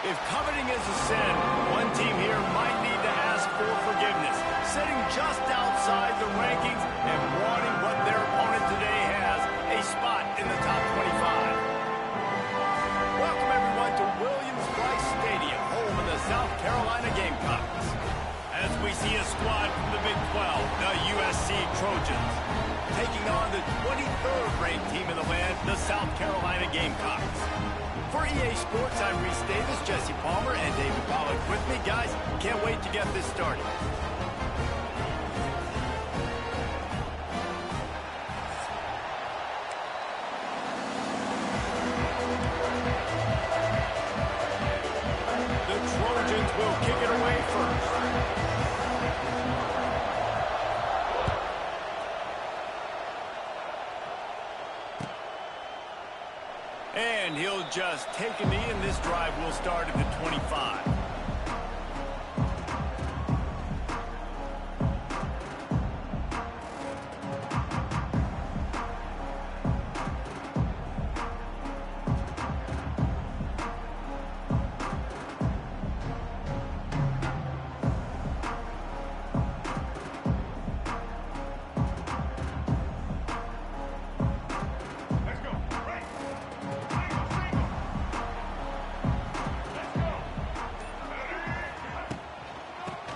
If coveting is a sin, one team here might need to ask for forgiveness, sitting just outside the rankings and wanting what their opponent today has, a spot in the top 25. Welcome, everyone, to Williams-Brice Stadium, home of the South Carolina Gamecocks. As we see a squad from the Big 12, the USC Trojans, taking on the 23rd ranked team in the land, the South Carolina Gamecocks. For EA Sports, I'm Reese Davis, Jesse Palmer, and David Pollack with me. Guys, can't wait to get this started. The Trojans will kick it away first. And he'll just take a knee, and this drive will start at the 25.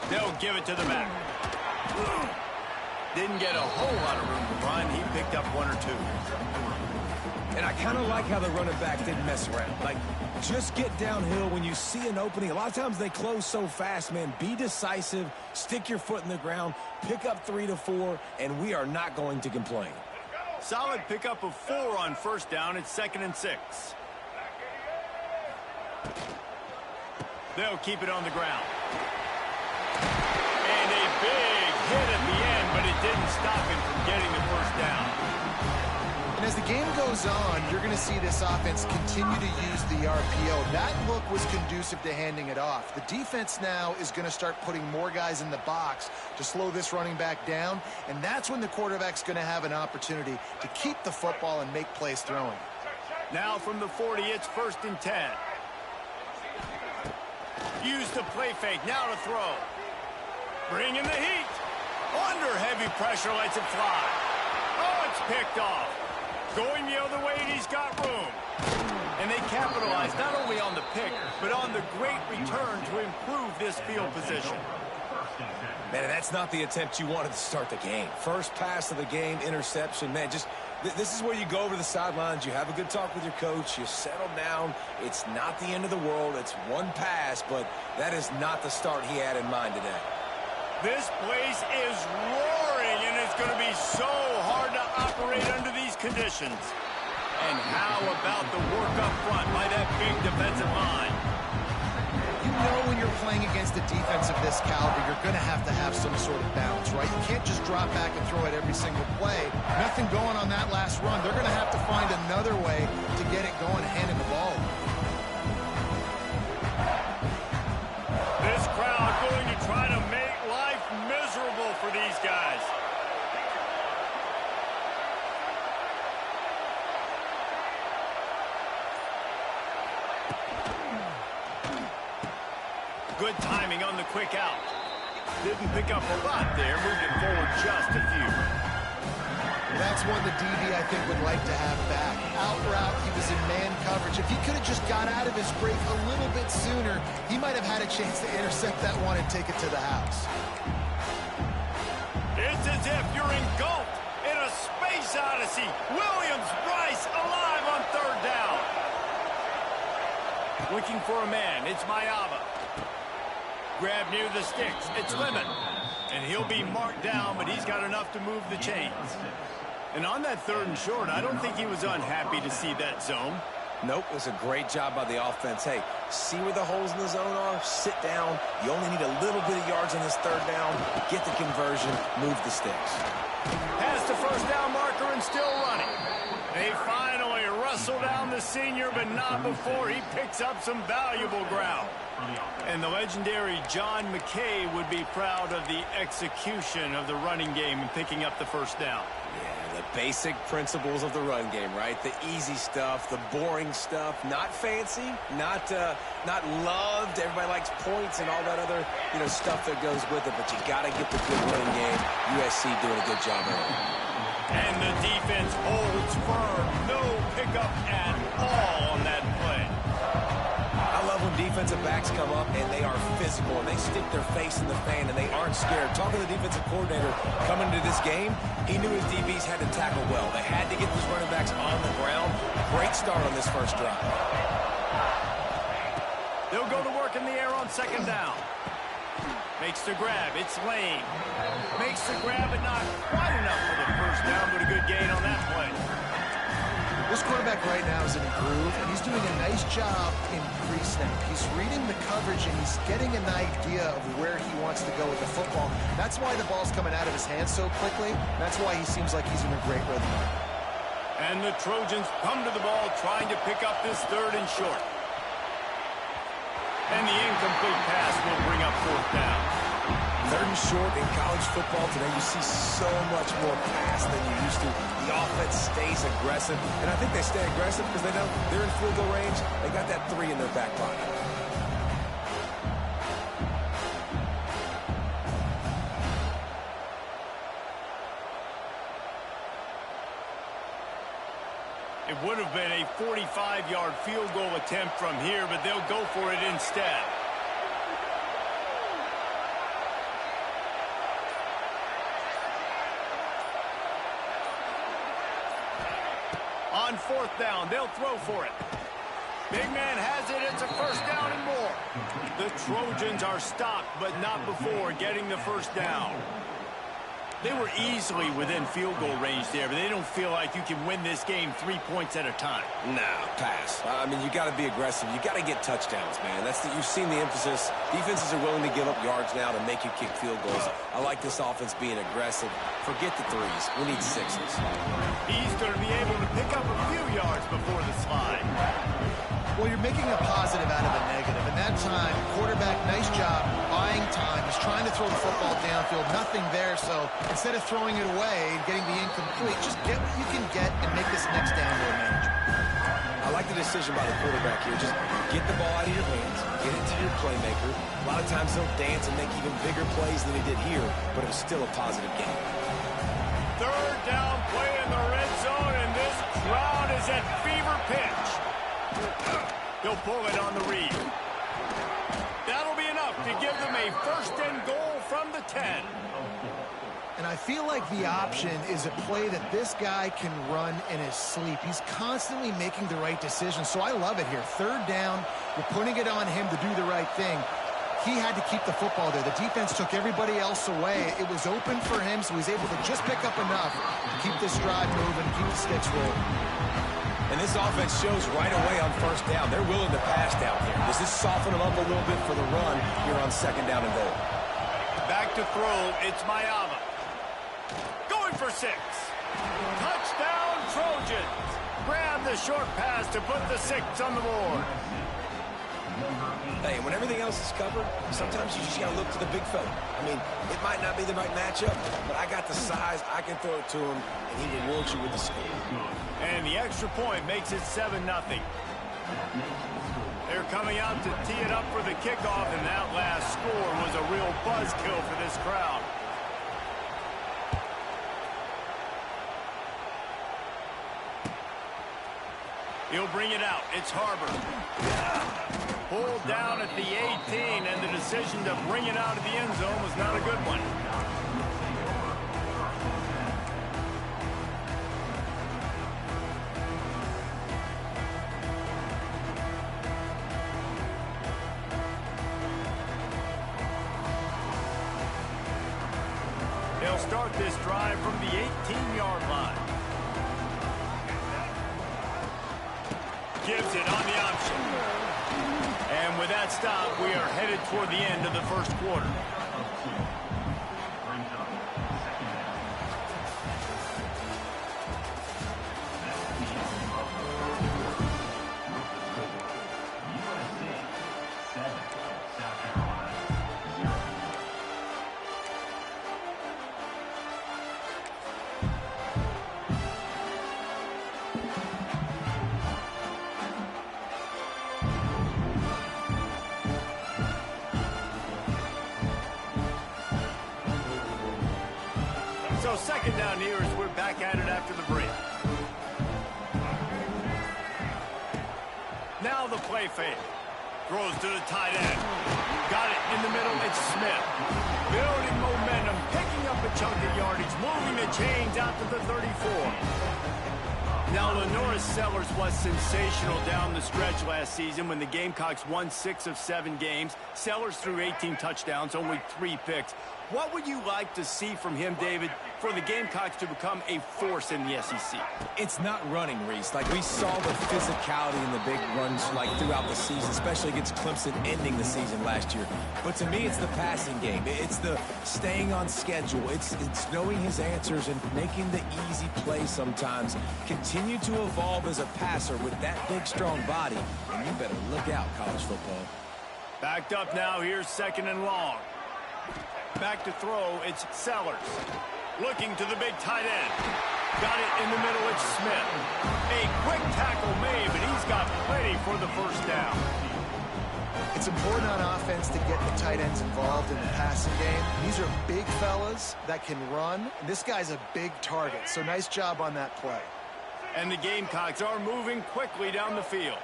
They'll give it to the back. Didn't get a whole lot of room to run. He picked up one or two. And I kind of like how the running back didn't mess around. Like, just get downhill when you see an opening. A lot of times they close so fast, man. Be decisive, stick your foot in the ground, pick up 3 to 4, and we are not going to complain. Solid pickup of 4 on first down. It's 2nd and 6. They'll keep it on the ground. And a big hit at the end, but it didn't stop him from getting the first down. And as the game goes on, you're going to see this offense continue to use the RPO. That look was conducive to handing it off. The defense now is going to start putting more guys in the box to slow this running back down, and that's when the quarterback's going to have an opportunity to keep the football and make plays throwing. Now from the 40, it's 1st and 10. Use the play fake, now to throw. Bring in the heat. Under heavy pressure, lets it fly. Oh, it's picked off. Going the other way, and he's got room. And they capitalize not only on the pick, but on the great return to improve this field position. Man, that's not the attempt you wanted to start the game. First pass of the game, interception. Man, just this is where you go over the sidelines. You have a good talk with your coach. You settle down. It's not the end of the world. It's one pass, but that is not the start he had in mind today. This place is roaring, and it's going to be so hard to operate under these conditions. And how about the work up front by that big defensive line? You know when you're playing against a defense of this caliber, you're going to have some sort of balance, right? You can't just drop back and throw it every single play. Nothing going on that last run. They're going to have to find another way to get it going, handing the ball. This crowd going to try to make life miserable for these guys. Good timing on the quick out. Didn't pick up a lot there, moved it forward just a few. That's one the DB, I think, would like to have back. Out route, he was in man coverage. If he could have just got out of his break a little bit sooner, he might have had a chance to intercept that one and take it to the house. It's as if you're engulfed in a space odyssey. Williams-Brice alive on 3rd down. Looking for a man, it's Mayava. Grab near the sticks, it's Lemon. And he'll be marked down, but he's got enough to move the chains. And on that 3rd and short, I don't think he was unhappy to see that zone. Nope, it was a great job by the offense. Hey, see where the holes in the zone are, sit down. You only need a little bit of yards on this 3rd down. Get the conversion, move the sticks. Has the first down marker and still running. They finally wrestle down the senior, but not before he picks up some valuable ground. And the legendary John McKay would be proud of the execution of the running game and picking up the first down. Yeah, the basic principles of the run game, right? The easy stuff, the boring stuff, not fancy, not loved. Everybody likes points and all that other, stuff that goes with it, but you got to get the good running game. USC doing a good job of it. And the defense holds firm. No pickup at all on that play. I love when defensive backs come up and they are physical and they stick their face in the fan and they aren't scared. Talking to the defensive coordinator coming into this game, he knew his DBs had to tackle well. They had to get these running backs on the ground. Great start on this first drive. They'll go to work in the air on second down. Makes the grab. It's Lane. Makes the grab, but not quite enough for the first down, but a good gain on that play. This quarterback right now is in a groove, and he's doing a nice job in pre-snap. He's reading the coverage, and he's getting an idea of where he wants to go with the football. That's why the ball's coming out of his hands so quickly. That's why he seems like he's in a great rhythm. And the Trojans come to the ball trying to pick up this third and short. And the incomplete pass will bring up fourth down. Third and short in college football today, you see so much more pass than you used to. The offense stays aggressive, and I think they stay aggressive because they know they're in field goal range. They got that 3 in their back pocket. It would have been a 45-yard field goal attempt from here, but they'll go for it instead. On fourth down, they'll throw for it. Big man has it. It's a first down and more. The Trojans are stopped, but not before getting the first down. They were easily within field goal range there, but they don't feel like you can win this game 3 points at a time. Nah, pass. I mean, you got to be aggressive. You got to get touchdowns, man. You've seen the emphasis. Defenses are willing to give up yards now to make you kick field goals. I like this offense being aggressive. Forget the 3s. We need 6s. He's going to be able to pick up a few yards before the slide. Well, you're making a positive out of a negative. And that time, quarterback, nice job, buying time. He's trying to throw the football downfield. Nothing there, so instead of throwing it away and getting the incomplete, just get what you can get and make this next down more manageable. I like the decision by the quarterback here. Just get the ball out of your hands, get it to your playmaker. A lot of times they'll dance and make even bigger plays than he did here, but it was still a positive game. Third down play in the red zone, and this crowd is at fever pitch. He'll pull it on the read. That'll be enough to give them a first and goal from the 10. And I feel like the option is a play that this guy can run in his sleep. He's constantly making the right decision, so I love it here. Third down, you're putting it on him to do the right thing. He had to keep the football there. The defense took everybody else away. It was open for him, so he's able to just pick up enough to keep this drive moving, keep the sticks rolling. And this offense shows right away on first down. They're willing to pass down here. Does this soften them up a little bit for the run here on second down and goal? Back to throw, it's Mayava. Going for 6. Touchdown, Trojans. Grab the short pass to put the 6 on the board. Hey, when everything else is covered, sometimes you just got to look to the big fella. I mean, it might not be the right matchup, but I got the size, I can throw it to him, and he rewards you with the score. And the extra point makes it 7-0. They're coming out to tee it up for the kickoff, and that last score was a real buzzkill for this crowd. He'll bring it out. It's Harbor. Pulled down at the 18, and the decision to bring it out of the end zone was not a good one. They'll start this drive from the 18-yard line. Gives it on the option. And with that stop, we are headed toward the end of the first quarter. Now the play fake. Throws to the tight end. Got it in the middle. It's Smith. Building momentum, picking up a chunk of yardage, moving the chains out to the 34. Now, Lenoris Sellers was sensational down the stretch last season when the Gamecocks won 6 of 7 games. Sellers threw 18 touchdowns, only 3 picks. What would you like to see from him, David, for the Gamecocks to become a force in the SEC? It's not running, Reese. Like, we saw the physicality in the big runs, like, throughout the season, especially against Clemson ending the season last year. But to me, it's the passing game. It's the staying on schedule. It's knowing his answers and making the easy play sometimes. Continue to evolve as a passer with that big, strong body. And you better look out, college football. Backed up now. Here's 2nd and long. Back to throw, it's Sellers. Looking to the big tight end. Got it in the middle, it's Smith. A quick tackle made, but he's got plenty for the first down. It's important on offense to get the tight ends involved in the passing game. These are big fellas that can run. This guy's a big target, so nice job on that play. And the Gamecocks are moving quickly down the field.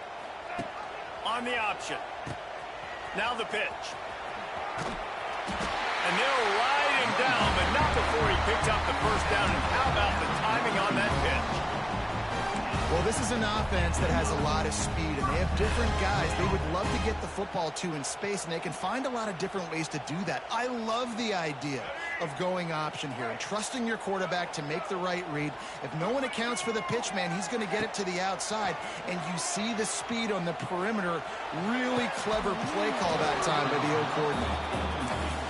On the option. Now the pitch. And they'll ride him down, but not before he picks up the first down. And how about the timing on that pitch? Well, this is an offense that has a lot of speed, and they have different guys they would love to get the football to in space, and they can find a lot of different ways to do that. I love the idea of going option here and trusting your quarterback to make the right read. If no one accounts for the pitch, man, he's going to get it to the outside, and you see the speed on the perimeter. Really clever play call that time by the O coordinator.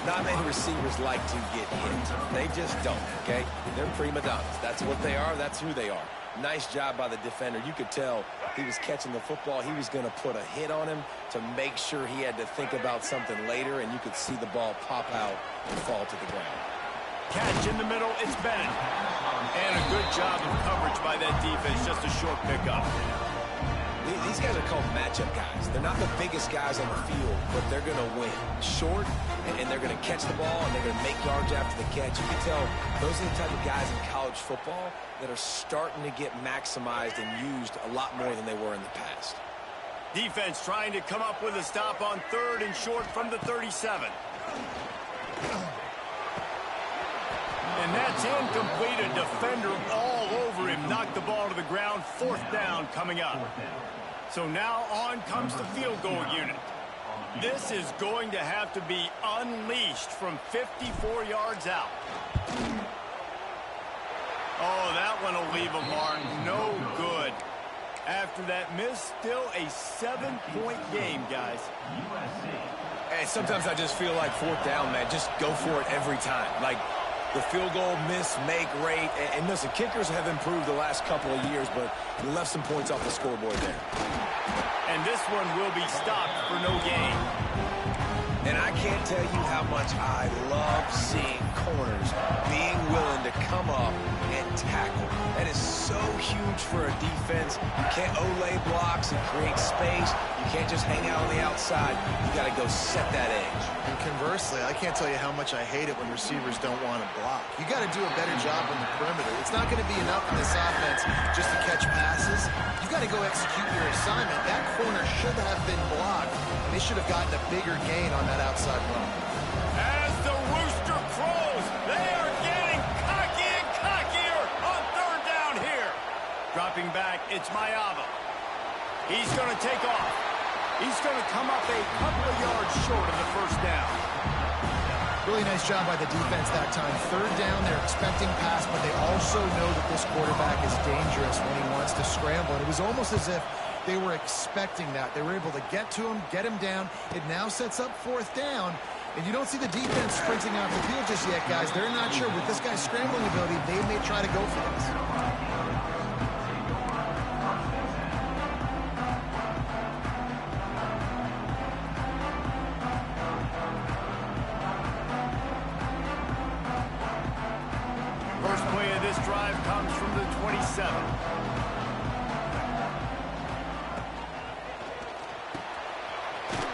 Not many receivers like to get hit. They just don't, okay? They're prima donnas. That's what they are. That's who they are. Nice job by the defender. You could tell he was catching the football. He was going to put a hit on him to make sure he had to think about something later, and you could see the ball pop out and fall to the ground. Catch in the middle. It's Bennett. And a good job of coverage by that defense. Just a short pickup. These guys are called matchup guys. They're not the biggest guys on the field, but they're going to win. Short, and they're going to catch the ball, and they're going to make yards after the catch. You can tell those are the type of guys in college football that are starting to get maximized and used a lot more than they were in the past. Defense trying to come up with a stop on 3rd and short from the 37. And that's incomplete. A defender all over him. Knocked the ball to the ground. 4th down coming up. So now on comes the field goal unit. This is going to have to be unleashed from 54 yards out. Oh, that one will leave a mark. No good. After that miss, still a 7-point game, guys. Hey, sometimes I just feel like 4th down, man. Just go for it every time. Like, the field goal miss, make rate. And listen, kickers have improved the last couple of years, but you left some points off the scoreboard there. And this one will be stopped for no gain. And I can't tell you how much I love seeing corners being willing to come up and tackle. That is so huge for a defense. You can't olay blocks and create space. You can't just hang out on the outside. You got to go set that edge. And conversely, I can't tell you how much I hate it when receivers don't want to block. You got to do a better job on the perimeter. It's not going to be enough in this offense just to catch passes. You got to go execute your assignment. That corner should have been blocked. They should have gotten a bigger gain on that outside run. As the rooster crows, they are getting cocky and cockier on 3rd down here. Dropping back, it's Mayava. He's going to take off. He's going to come up a couple of yards short of the first down. Really nice job by the defense that time. 3rd down, they're expecting pass, but they also know that this quarterback is dangerous when he wants to scramble. And it was almost as if they were expecting that. They were able to get to him, get him down. It now sets up 4th down. And you don't see the defense sprinting off the field just yet, guys. They're not sure. With this guy's scrambling ability, they may try to go for this. First play of this drive comes from the 27.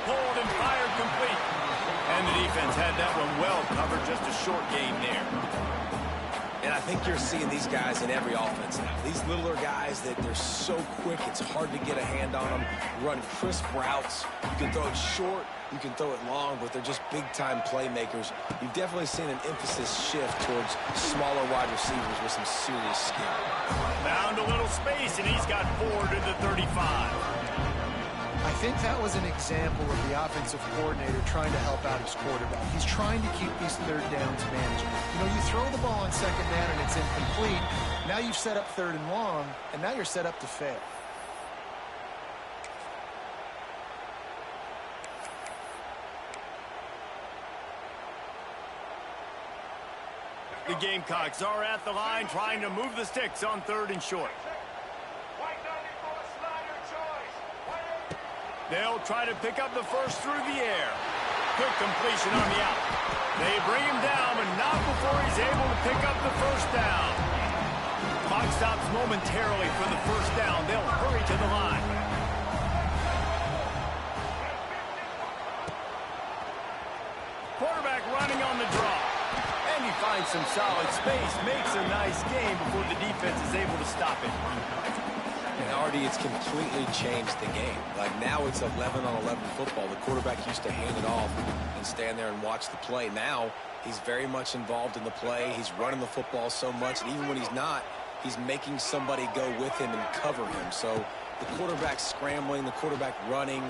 Pulled and fired complete. And the defense had that one well covered, just a short gain there. And I think you're seeing these guys in every offense now. These littler guys that they're so quick, it's hard to get a hand on them, run crisp routes. You can throw it short, you can throw it long, but they're just big-time playmakers. You've definitely seen an emphasis shift towards smaller wide receivers with some serious skill. Found a little space, and he's got 4 to the 35. I think that was an example of the offensive coordinator trying to help out his quarterback. He's trying to keep these third downs managed. You know, you throw the ball on second down and it's incomplete. Now you've set up third and long, and now you're set up to fail. The Gamecocks are at the line trying to move the sticks on 3rd and short. They'll try to pick up the first through the air. Quick completion on the out. They bring him down, but not before he's able to pick up the first down. Clock stops momentarily for the first down. They'll hurry to the line. Quarterback running on the draw. And he finds some solid space, makes a nice gain before the defense is able to stop it. And Artie, it's completely changed the game. Like now it's 11-on-11 football. The quarterback used to hand it off and stand there and watch the play. Now he's very much involved in the play. He's running the football so much, and even when he's not, he's making somebody go with him and cover him. So the quarterback scrambling, the quarterback running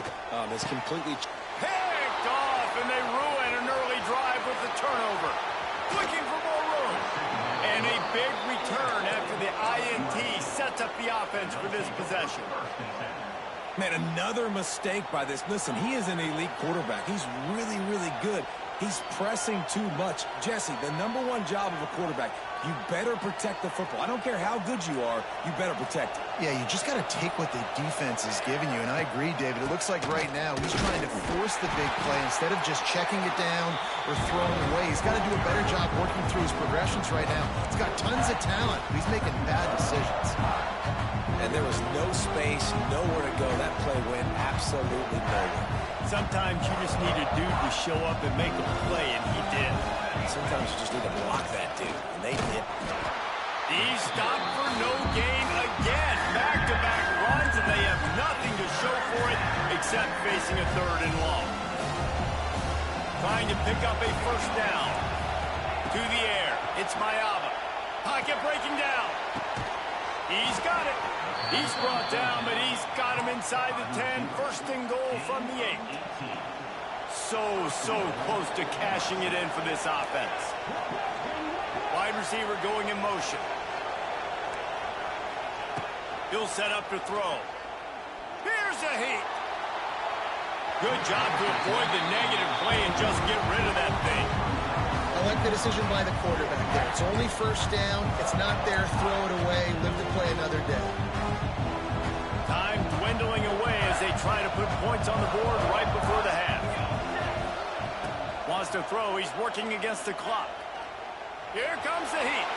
is completely picked off, and they ruin an early drive with the turnover. Looking for more room. And a big return after the INT sets up the offense for this possession. Man, another mistake by this. Listen, he is an elite quarterback. He's really, really good. He's pressing too much. Jesse, the #1 job of a quarterback, you better protect the football. I don't care how good you are, you better protect it. Yeah, you just got to take what the defense is giving you, and I agree, David. It looks like right now he's trying to force the big play instead of just checking it down or throwing away. He's got to do a better job working through his progressions right now. He's got tons of talent, but he's making bad decisions. And there was no space, nowhere to go. That play went absolutely nowhere. Sometimes you just need a dude to show up and make a play, and he did. Sometimes you just need to block that dude, and they did. He's stopped for no gain again. Back-to-back runs, and they have nothing to show for it except facing a 3rd and long. Trying to pick up a first down. To the air. It's Mayava. Pocket breaking down. He's got it. He's brought down, but he's got him inside the 10. First and goal from the 8. So close to cashing it in for this offense. Wide receiver going in motion. He'll set up to throw. Here's a heat. Good job to avoid the negative play and just get rid of that thing. I like the decision by the quarterback there. It's only first down. It's not there. Throw it away. Live to play another day. Time dwindling away as they try to put points on the board right before the half. Wants to throw. He's working against the clock. Here comes the heat.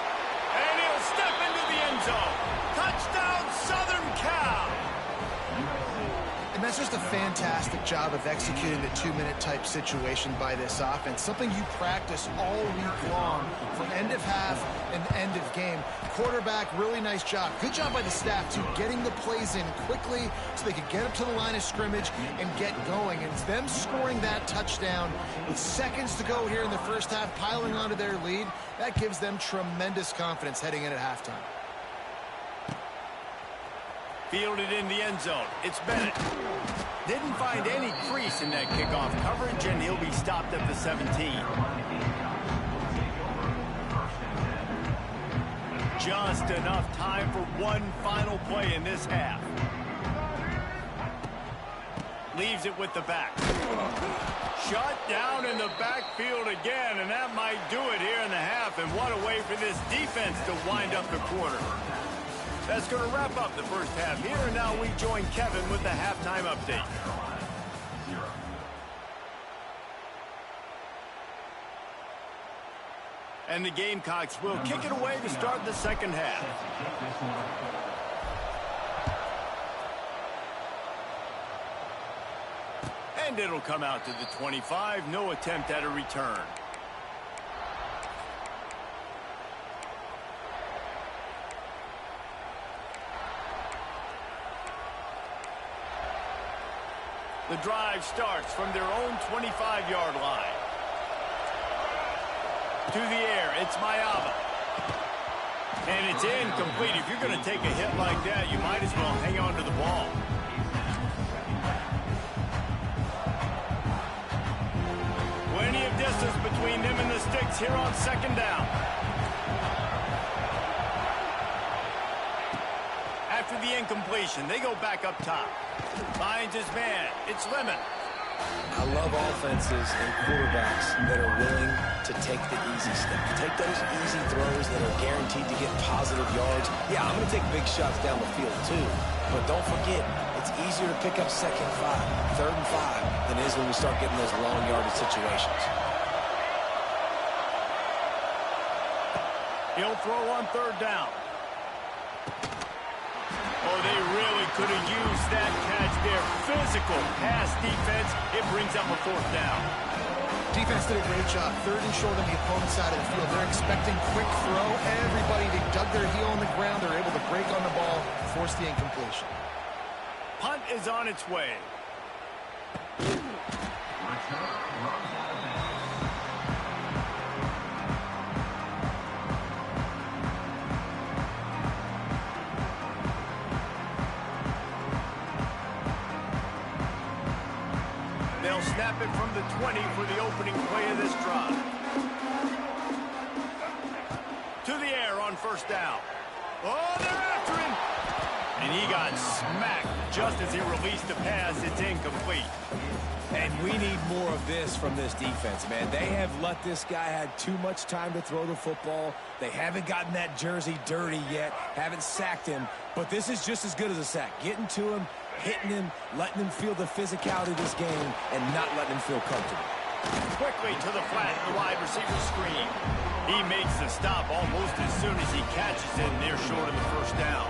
And he'll step into the end zone. Touchdown, Southern Cal. And that's just a fantastic job of executing the 2-minute type situation by this offense. Something you practice all week long from end of half and end of game. Quarterback, really nice job. Good job by the staff, too, getting the plays in quickly so they could get up to the line of scrimmage and get going. And it's them scoring that touchdown with seconds to go here in the first half, piling onto their lead. That gives them tremendous confidence heading in at halftime. Fielded in the end zone. It's Bennett. Didn't find any crease in that kickoff coverage, and he'll be stopped at the 17. Just enough time for one final play in this half. Leaves it with the back. Shut down in the backfield again, and that might do it here in the half. And what a way for this defense to wind up the quarter. That's going to wrap up the first half here, and now we join Kevin with the halftime update. And the Gamecocks will kick it away to start the second half. And it'll come out to the 25. No attempt at a return. The drive starts from their own 25-yard line. To the air, it's Mayava. And it's incomplete. If you're going to take a hit like that, you might as well hang on to the ball. Plenty of distance between them and the sticks here on second down. After the incompletion, they go back up top. Finds his man. It's Lemon. I love offenses and quarterbacks that are willing to take the easy step. Take those easy throws that are guaranteed to get positive yards. Yeah, I'm going to take big shots down the field too. But don't forget, it's easier to pick up second 5, third and 5 than it is when we start getting those long yardage situations. He'll throw on third down. Oh, they really could have used that catch there. Physical pass defense. It brings up a fourth down. Defense did a great job. Third and short on the opponent's side of the field. They're expecting quick throw. Everybody, they dug their heel on the ground. They're able to break on the ball, force the incompletion. Punt is on its way. They'll snap it from the 20 for the opening play of this drive. To the air on first down. Oh, they're after him. And he got smacked just as he released the pass. It's incomplete. And we need more of this from this defense, man. They have let this guy have too much time to throw the football. They haven't gotten that jersey dirty yet, haven't sacked him. But this is just as good as a sack. Getting to him, hitting him, letting him feel the physicality of this game, and not letting him feel comfortable. Quickly to the flat, the wide receiver screen. He makes the stop almost as soon as he catches it, and they're short of the first down.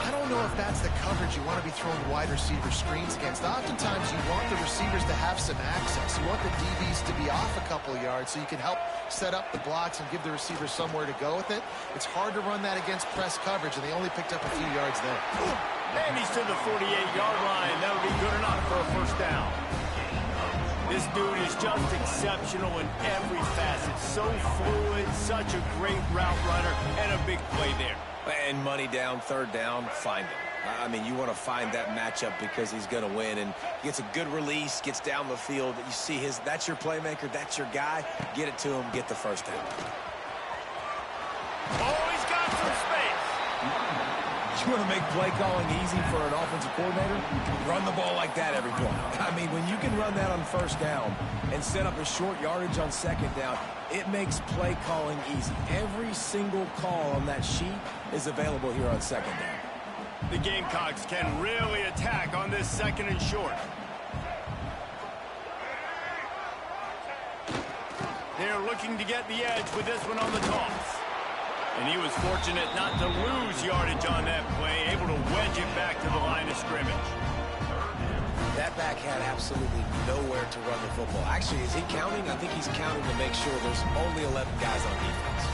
I don't know if that's the coverage you want to be throwing wide receiver screens against. Oftentimes you want the receivers to have some access. You want the DBs to be off a couple of yards so you can help set up the blocks and give the receivers somewhere to go with it. It's hard to run that against press coverage, and they only picked up a few yards there. And he's to the 48-yard line. That'll be good enough for a first down. This dude is just exceptional in every facet. So fluid, such a great route runner, and a big play there. And money down, third down, find him. I mean, you want to find that matchup because he's going to win, and gets a good release, gets down the field. You see that's your playmaker, that's your guy. Get it to him, get the first down. Oh, he's got some space. You want to make play calling easy for an offensive coordinator? Run the ball like that every play. I mean, when you can run that on first down and set up a short yardage on second down, it makes play calling easy. Every single call on that sheet is available here on second down. The Gamecocks can really attack on this second and short. They're looking to get the edge with this one on the toss. And he was fortunate not to lose yardage on that play, able to wedge it back to the line of scrimmage. That back had absolutely nowhere to run the football. Actually, is he counting? I think he's counting to make sure there's only 11 guys on defense.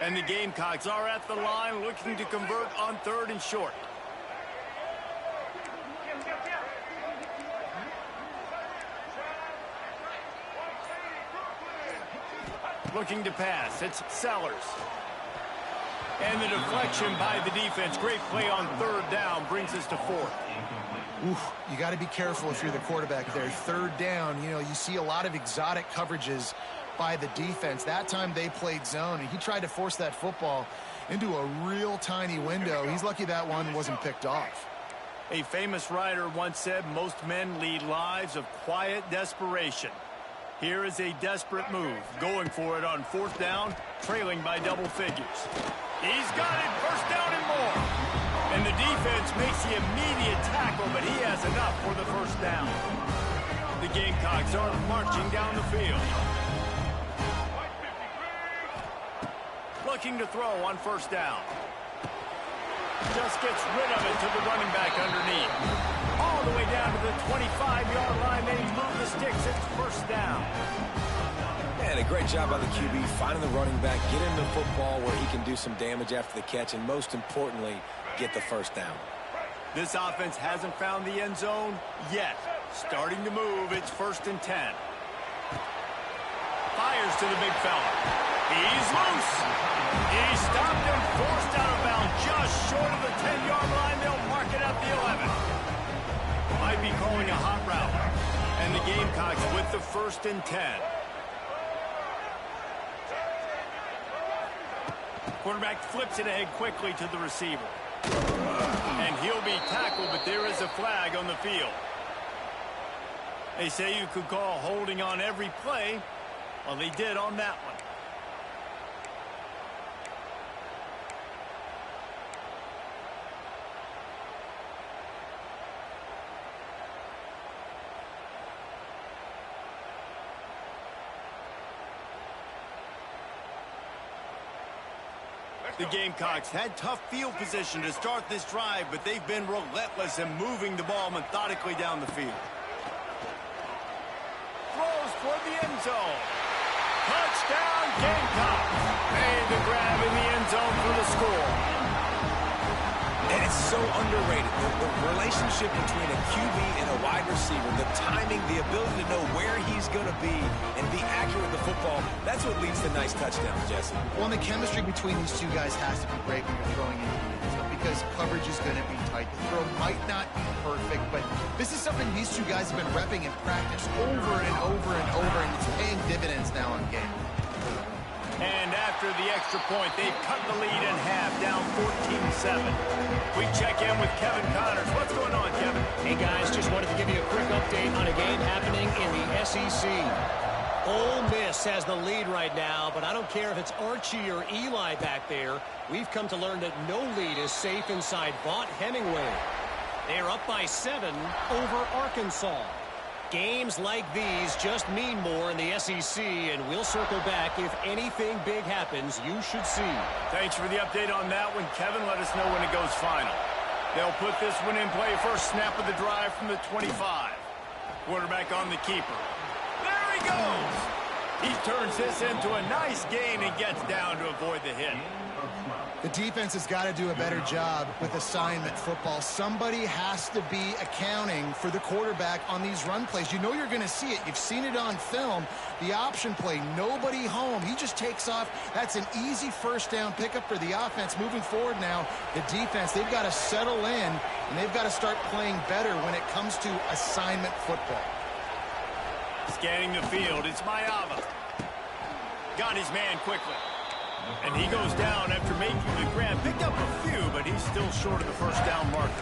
And the Gamecocks are at the line looking to convert on third and short. Looking to pass. It's Sellers. And the deflection by the defense. Great play on third down brings us to fourth. Oof, you got to be careful if you're the quarterback there. Third down, you know, you see a lot of exotic coverages by the defense. That time they played zone, and he tried to force that football into a real tiny window. He's lucky that one wasn't picked off. A famous writer once said, most men lead lives of quiet desperation. Here is a desperate move, going for it on fourth down, trailing by double figures. He's got it, first down and more. And the defense makes the immediate tackle, but he has enough for the first down. The Gamecocks are marching down the field. Looking to throw on first down. Just gets rid of it to the running back underneath. All the way down to the 25-yard line. Then he's moved the sticks. It's first down. And a great job by the QB finding the running back, get him the football where he can do some damage after the catch, and most importantly, get the first down. This offense hasn't found the end zone yet. Starting to move, it's 1st and 10. Fires to the big fella. He's loose. He stopped and forced out of bounds just short of the 10-yard line. They'll mark it at the 11. Might be calling a hot route. And the Gamecocks with the 1st and 10. Quarterback flips it ahead quickly to the receiver. And he'll be tackled, but there is a flag on the field. They say you could call holding on every play. Well, they did on that one. The Gamecocks had tough field position to start this drive, but they've been relentless in moving the ball methodically down the field. Throws toward the end zone. Touchdown, Gamecocks. Made the grab in the end zone for the score. And it's so underrated. The relationship between a QB and a wide receiver, the timing, the ability to know where he's going to be and be accurate with the football, that's what leads to nice touchdowns, Jesse. Well, and the chemistry between these two guys has to be great when you're throwing into the end zone because coverage is going to be tight. The throw might not be perfect, but this is something these two guys have been repping in practice over and over and over, and it's paying dividends now on game. And after the extra point, they've cut the lead in half, down 14-7. We check in with Kevin Connors. What's going on, Kevin? Hey, guys, just wanted to give you a quick update on a game happening in the SEC. Ole Miss has the lead right now, but I don't care if it's Archie or Eli back there. We've come to learn that no lead is safe inside Vaught Hemingway. They're up by 7 over Arkansas. Games like these just mean more in the SEC, and we'll circle back if anything big happens you should see. Thanks for the update on that one, Kevin. Let us know when it goes final. They'll put this one in play. First snap of the drive from the 25. Quarterback on the keeper. There he goes. He turns this into a nice gain and gets down to avoid the hit. The defense has got to do a better job with assignment football. Somebody has to be accounting for the quarterback on these run plays. You know you're going to see it. You've seen it on film. The option play, nobody home. He just takes off. That's an easy first down pickup for the offense. Moving forward now, the defense, they've got to settle in, and they've got to start playing better when it comes to assignment football. Scanning the field, it's Mayava. Got his man quickly. And he goes down after making the grab. Picked up a few, but he's still short of the first down marker.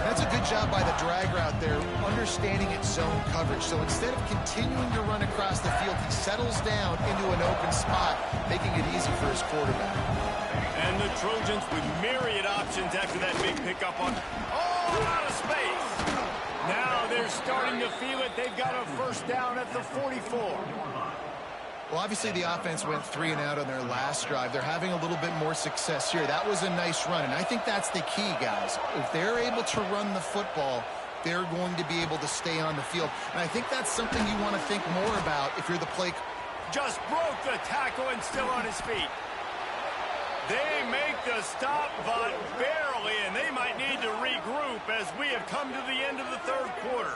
That's a good job by the drag route there, understanding its zone coverage. So instead of continuing to run across the field, he settles down into an open spot, making it easy for his quarterback. And the Trojans with myriad options after that big pickup on out of space. Now they're starting to feel it. They've got a first down at the 44. Well, obviously the offense went 3 and out on their last drive. They're having a little bit more success here. That was a nice run, and I think that's the key, guys. If they're able to run the football, they're going to be able to stay on the field. And I think that's something you want to think more about if you're the play. Just broke the tackle and still on his feet. They make the stop, but barely, and they might need to regroup as we have come to the end of the third quarter.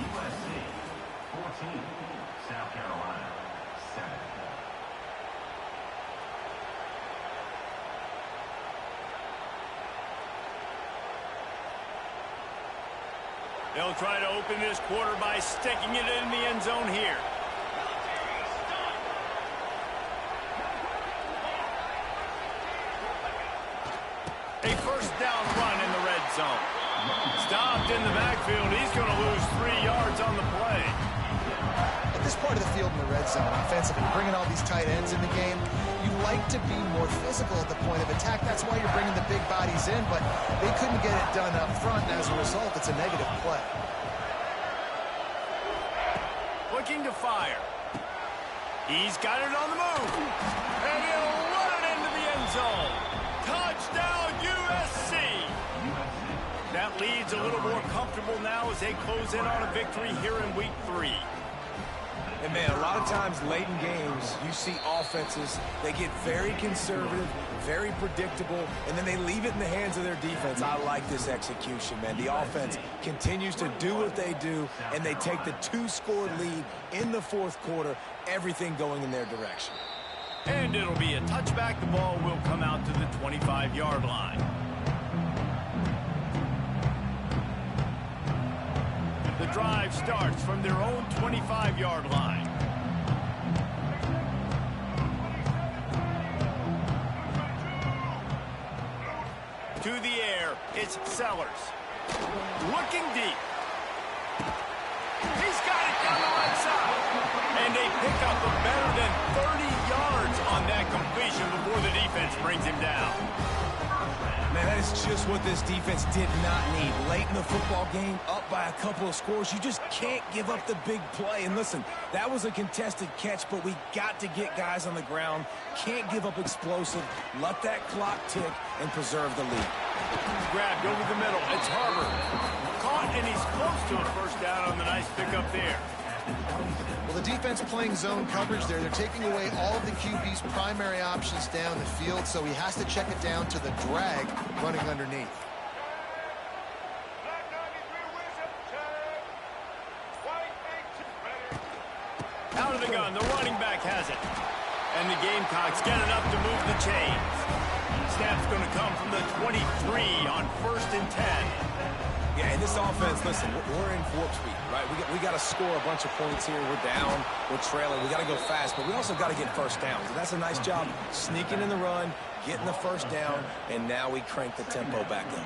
USC 14, South Carolina 7. They'll try to open this quarter by sticking it in the end zone here. A first down run in the red zone. Stopped in the backfield. He's going to lose 3 yards on the play. At this part of the field in the red zone, offensively, bringing all these tight ends in the game, you like to be more physical at the point of attack. That's why you're bringing the big bodies in, but they couldn't get it done up front, and as a result, it's a negative play. Looking to fire. He's got it on the move. And he'll run it into the end zone. Touchdown, USC! That lead's a little more comfortable now as they close in on a victory here in week 3. And, man, a lot of times late in games, you see offenses, they get very conservative, very predictable, and then they leave it in the hands of their defense. I like this execution, man. The offense continues to do what they do, and they take the 2-score lead in the fourth quarter, everything going in their direction. And it'll be a touchback. The ball will come out to the 25-yard line. The drive starts from their own 25-yard line. To the air, it's Sellers. Looking deep. He's got it down the right side. And they pick up a better than 30 yards on that completion before the defense brings him down. Man, that is just what this defense did not need. Late in the football game, up by a couple of scores, you just can't give up the big play. And listen, that was a contested catch, but we got to get guys on the ground. Can't give up explosive. Let that clock tick and preserve the lead. Grabbed over the middle. It's Harbor. Caught, and he's close to a first down on the nice pickup there. Well, the defense playing zone coverage there. They're taking away all of the QB's primary options down the field, so he has to check it down to the drag running underneath. Out of the gun, the running back has it. And the Gamecocks get it up to move the chains. Snap's going to come from the 23 on 1st and 10. Yeah, and this offense, listen, we're in warp speed, right? We got to score a bunch of points here. We're down, we're trailing. We got to go fast, but we also got to get first downs. And that's a nice job sneaking in the run, getting the first down, and now we crank the tempo back up.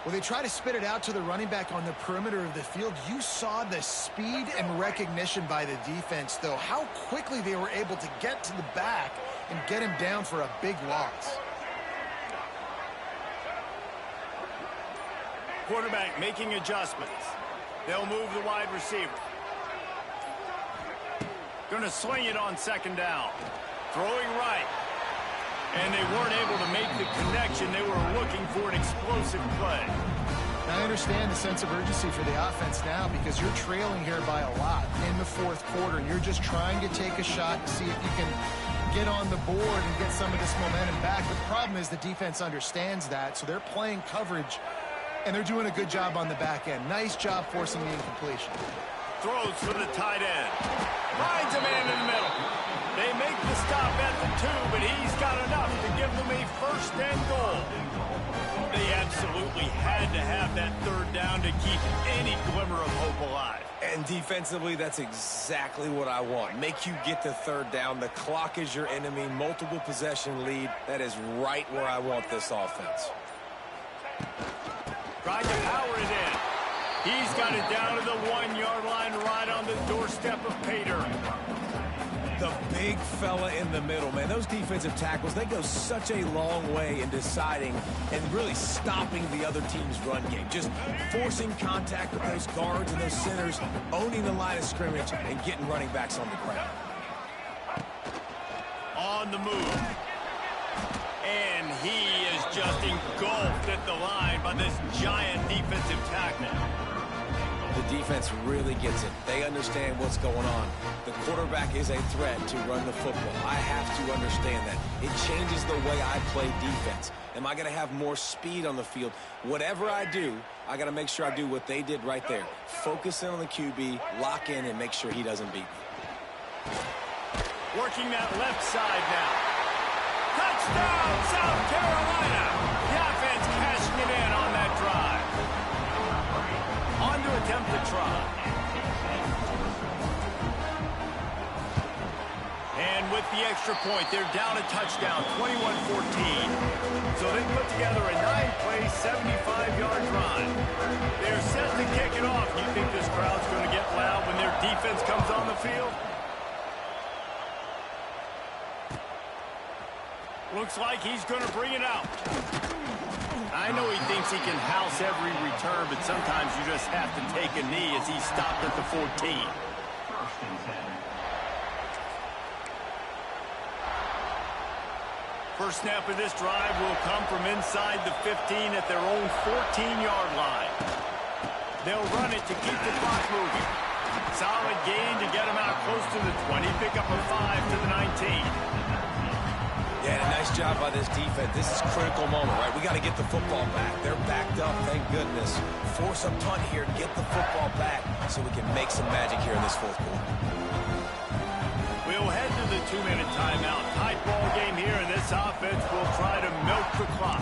Well, they try to spit it out to the running back on the perimeter of the field. You saw the speed and recognition by the defense, though, how quickly they were able to get to the back and get him down for a big loss. Quarterback making adjustments. They'll move the wide receiver. Going to swing it on 2nd down. Throwing right. And they weren't able to make the connection. They were looking for an explosive play. Now, I understand the sense of urgency for the offense now because you're trailing here by a lot in the fourth quarter. You're just trying to take a shot and see if you can get on the board and get some of this momentum back. But the problem is the defense understands that, so they're playing coverage, and they're doing a good job on the back end. Nice job forcing the incompletion. Throws for the tight end. Finds a man in the middle. They make the stop at the 2, but he's got enough to give them a 1st and goal. They absolutely had to have that 3rd down to keep any glimmer of hope alive. And defensively, that's exactly what I want. Make you get the 3rd down. The clock is your enemy. Multiple possession lead. That is right where I want this offense. Tried to power it in. He's got it down to the 1-yard line right on the doorstep of Pater. The big fella in the middle, man. Those defensive tackles, they go such a long way in deciding and really stopping the other team's run game. Just forcing contact with those guards and those centers, owning the line of scrimmage, and getting running backs on the ground. On the move. And he is just engulfed at the line by this giant defensive tackle. The defense really gets it. They understand what's going on. The quarterback is a threat to run the football. I have to understand that. It changes the way I play defense. Am I going to have more speed on the field? Whatever I do, I got to make sure I do what they did right there. Focus in on the QB, lock in, and make sure he doesn't beat me. Working that left side now. Touchdown, South Carolina! The offense cashing it in on that drive. On to attempt the try. And with the extra point, they're down a touchdown, 21-14. So they put together a 9-play, 75-yard drive. They're set to kick it off. You think this crowd's going to get loud when their defense comes on the field? Looks like he's going to bring it out. I know he thinks he can house every return, but sometimes you just have to take a knee as he stopped at the 14. 1st and 10. First snap of this drive will come from inside the 15 at their own 14-yard line. They'll run it to keep the clock moving. Solid gain to get them out close to the 20. Pick up a 5 to the 19. Yeah, nice job by this defense. This is a critical moment, right? We got to get the football back. They're backed up, thank goodness. Force a punt here to get the football back so we can make some magic here in this fourth quarter. We'll head to the 2-minute timeout. Tight ball game here, and this offense will try to milk the clock.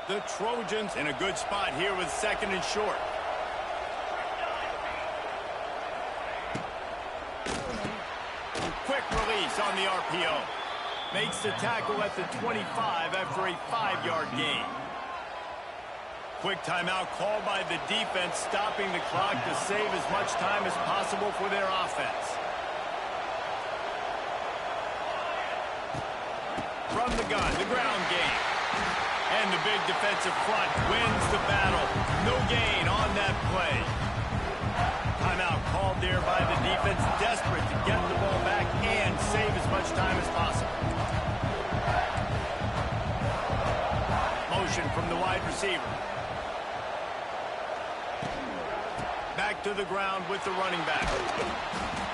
The Trojans in a good spot here with 2nd and short. Quick release on the RPO. Makes the tackle at the 25 after a 5-yard gain. Quick timeout called by the defense, stopping the clock to save as much time as possible for their offense. From the gun, the ground game. And the big defensive front wins the battle. No gain on that play. Timeout called there by the defense, desperate to get the ball back and save as much time as possible. Motion from the wide receiver. Back to the ground with the running back.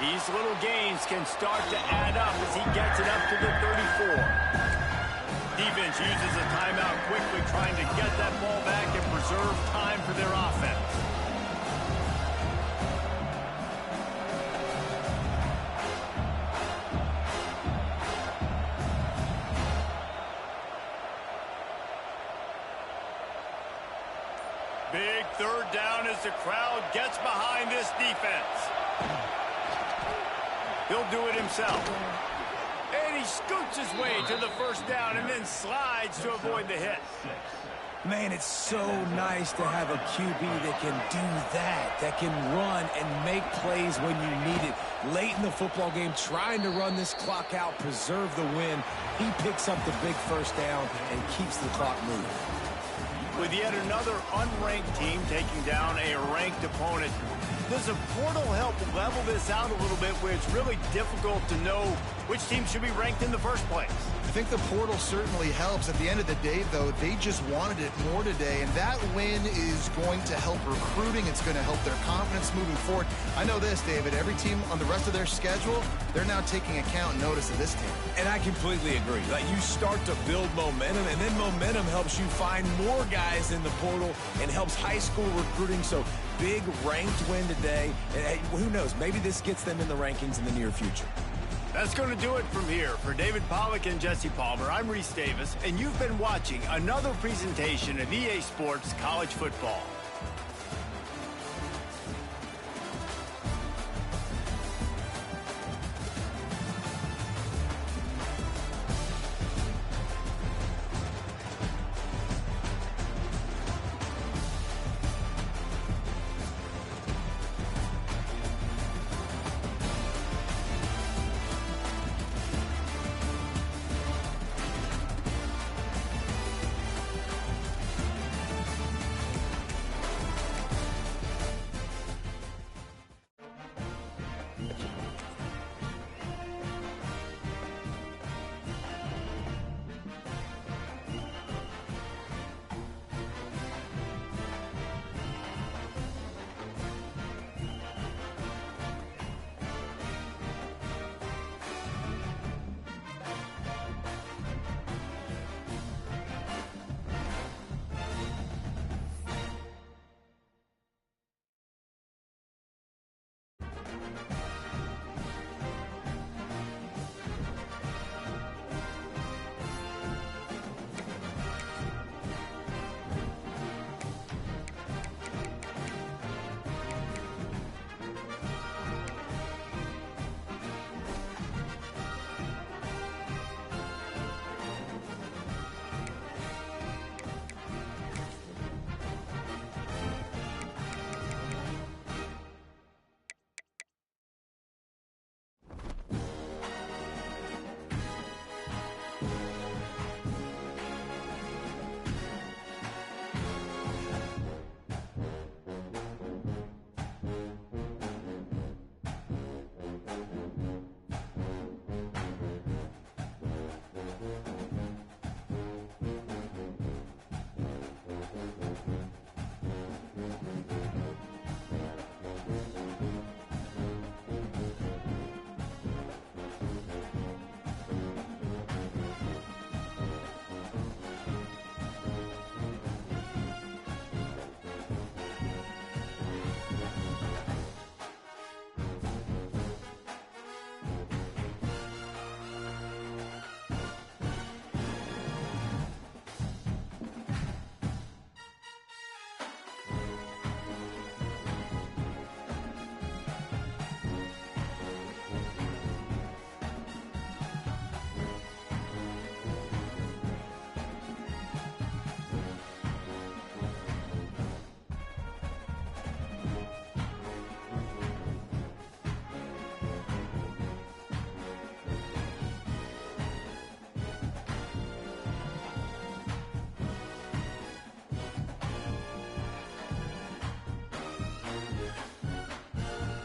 These little gains can start to add up as he gets it up to the 34. Defense uses a timeout quickly, trying to get that ball back and preserve time for their offense. Big 3rd down as the crowd gets behind this defense. He'll do it himself. And he scoots his way to the 1st down and then slides to avoid the hit. Man, it's so nice to have a QB that can do that can run and make plays when you need it. Late in the football game, trying to run this clock out, preserve the win. He picks up the big 1st down and keeps the clock moving. With yet another unranked team taking down a ranked opponent, does a portal help level this out a little bit where it's really difficult to know which team should be ranked in the first place? I think the portal certainly helps. At the end of the day, though, they just wanted it more today, and that win is going to help recruiting. It's going to help their confidence moving forward. I know this, David, every team on the rest of their schedule, they're now taking account and notice of this team. And I completely agree. Like, you start to build momentum, and then momentum helps you find more guys in the portal and helps high school recruiting. So big ranked win today. And who knows, maybe this gets them in the rankings in the near future. That's going to do it from here. For David Pollack and Jesse Palmer, I'm Reese Davis, and you've been watching another presentation of EA Sports College Football.